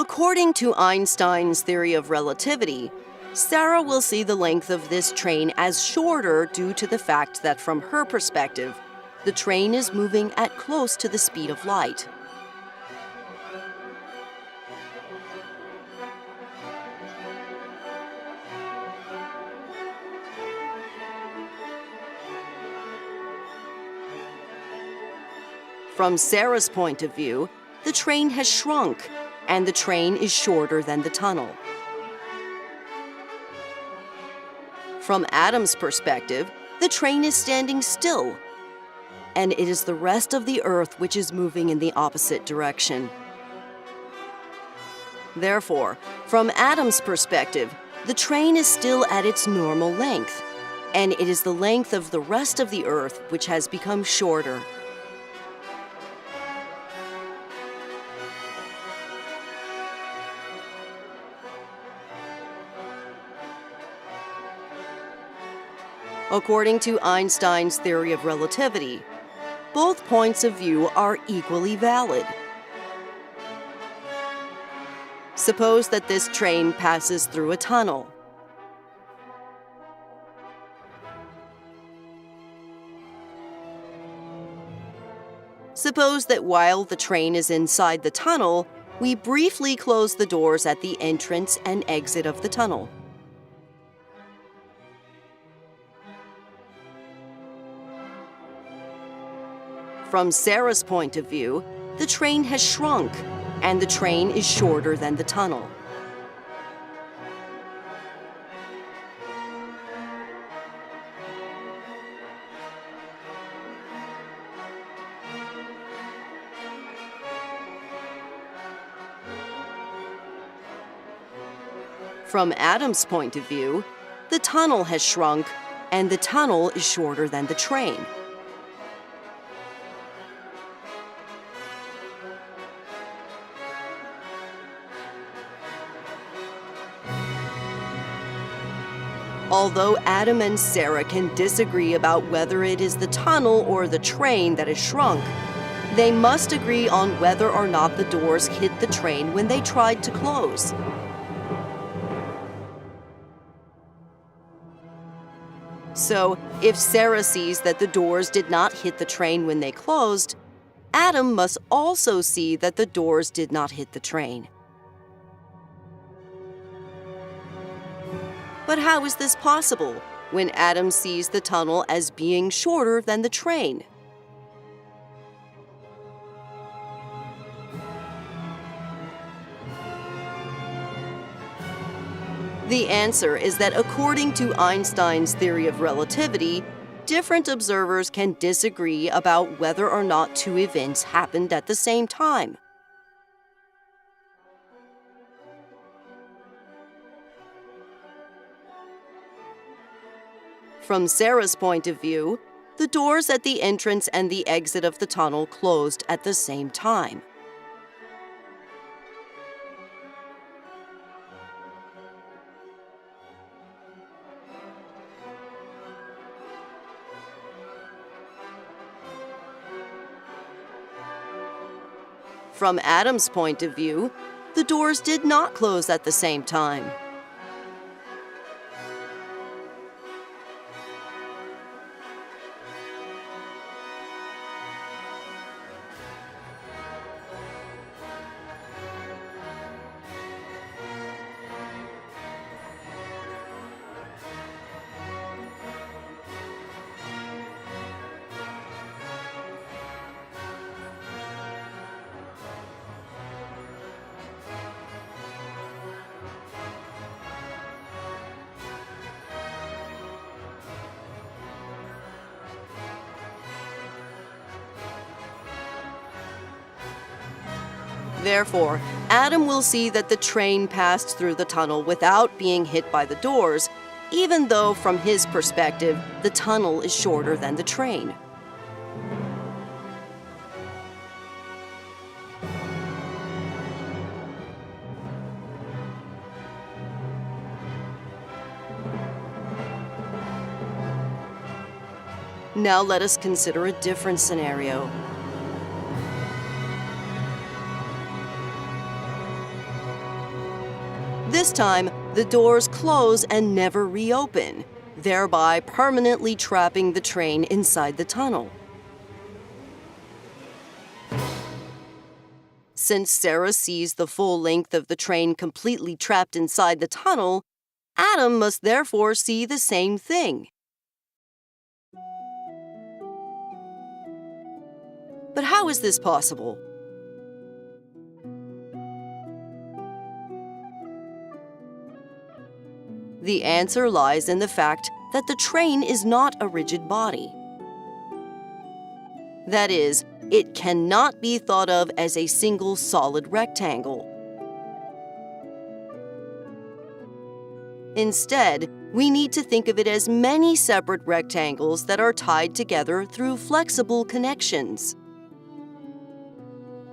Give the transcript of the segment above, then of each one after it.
According to Einstein's theory of relativity, Sarah will see the length of this train as shorter due to the fact that from her perspective, the train is moving at close to the speed of light. From Sarah's point of view, the train has shrunk, and the train is shorter than the tunnel. From Adam's perspective, the train is standing still, and it is the rest of the Earth which is moving in the opposite direction. Therefore, from Adam's perspective, the train is still at its normal length, and it is the length of the rest of the Earth which has become shorter. According to Einstein's theory of relativity, both points of view are equally valid. Suppose that this train passes through a tunnel. Suppose that while the train is inside the tunnel, we briefly close the doors at the entrance and exit of the tunnel. From Sarah's point of view, the train has shrunk, and the train is shorter than the tunnel. From Adam's point of view, the tunnel has shrunk, and the tunnel is shorter than the train. Although Adam and Sarah can disagree about whether it is the tunnel or the train that has shrunk, they must agree on whether or not the doors hit the train when they tried to close. So, if Sarah sees that the doors did not hit the train when they closed, Adam must also see that the doors did not hit the train. But how is this possible when Adam sees the tunnel as being shorter than the train? The answer is that according to Einstein's theory of relativity, different observers can disagree about whether or not two events happened at the same time. From Sarah's point of view, the doors at the entrance and the exit of the tunnel closed at the same time. From Adam's point of view, the doors did not close at the same time. Therefore, Adam will see that the train passed through the tunnel without being hit by the doors, even though from his perspective, the tunnel is shorter than the train. Now let us consider a different scenario. This time, the doors close and never reopen, thereby permanently trapping the train inside the tunnel. Since Sarah sees the full length of the train completely trapped inside the tunnel, Adam must therefore see the same thing. But how is this possible? The answer lies in the fact that the train is not a rigid body. That is, it cannot be thought of as a single solid rectangle. Instead, we need to think of it as many separate rectangles that are tied together through flexible connections.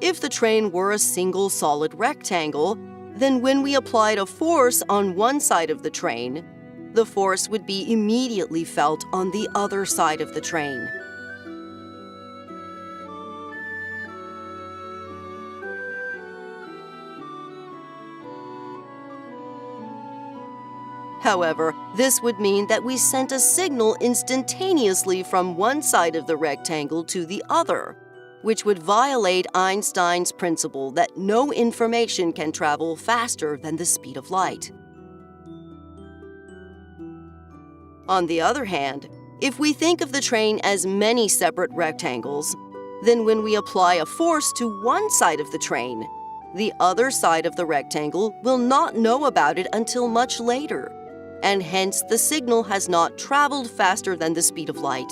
If the train were a single solid rectangle, then when we applied a force on one side of the train, the force would be immediately felt on the other side of the train. However, this would mean that we sent a signal instantaneously from one side of the rectangle to the other, which would violate Einstein's principle that no information can travel faster than the speed of light. On the other hand, if we think of the train as many separate rectangles, then when we apply a force to one side of the train, the other side of the rectangle will not know about it until much later, and hence the signal has not traveled faster than the speed of light.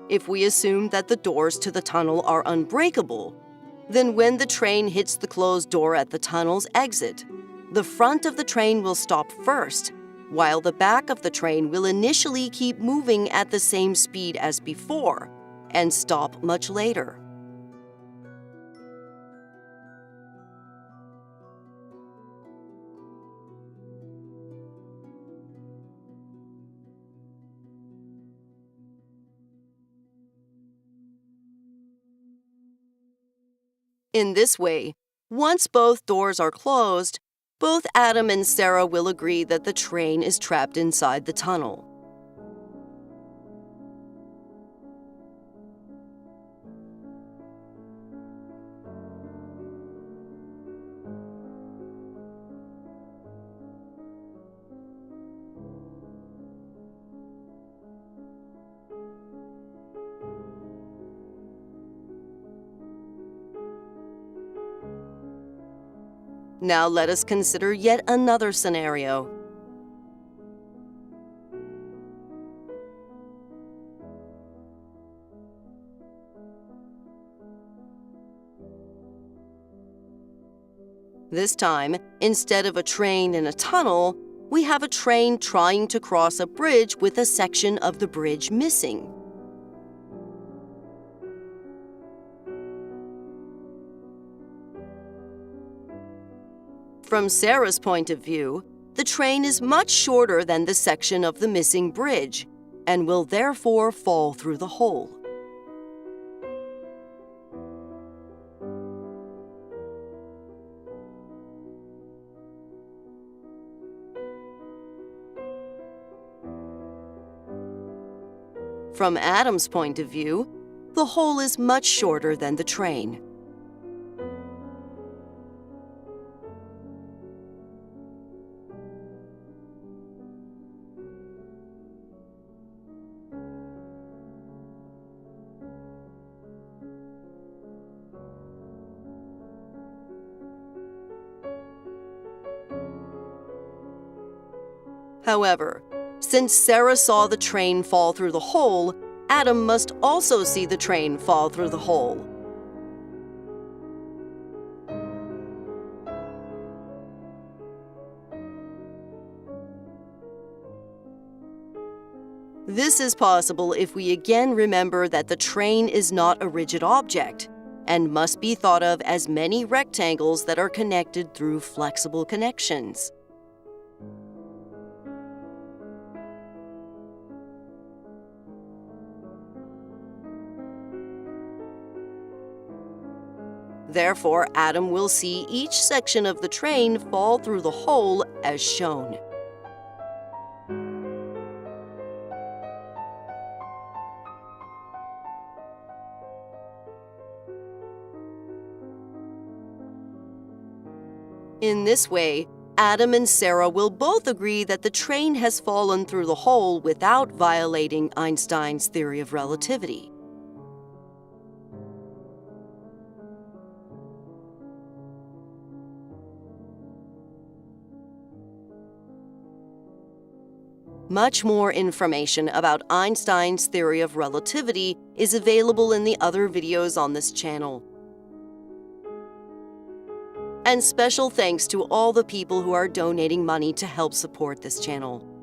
If we assume that the doors to the tunnel are unbreakable, then when the train hits the closed door at the tunnel's exit, the front of the train will stop first, while the back of the train will initially keep moving at the same speed as before and stop much later. In this way, once both doors are closed, both Adam and Sarah will agree that the train is trapped inside the tunnel. Now let us consider yet another scenario. This time, instead of a train in a tunnel, we have a train trying to cross a bridge with a section of the bridge missing. From Sarah's point of view, the train is much shorter than the section of the missing bridge and will therefore fall through the hole. From Adam's point of view, the hole is much shorter than the train. However, since Sarah saw the train fall through the hole, Adam must also see the train fall through the hole. This is possible if we again remember that the train is not a rigid object and must be thought of as many rectangles that are connected through flexible connections. Therefore, Adam will see each section of the train fall through the hole as shown. In this way, Adam and Sarah will both agree that the train has fallen through the hole without violating Einstein's theory of relativity. Much more information about Einstein's theory of relativity is available in the other videos on this channel. And special thanks to all the people who are donating money to help support this channel.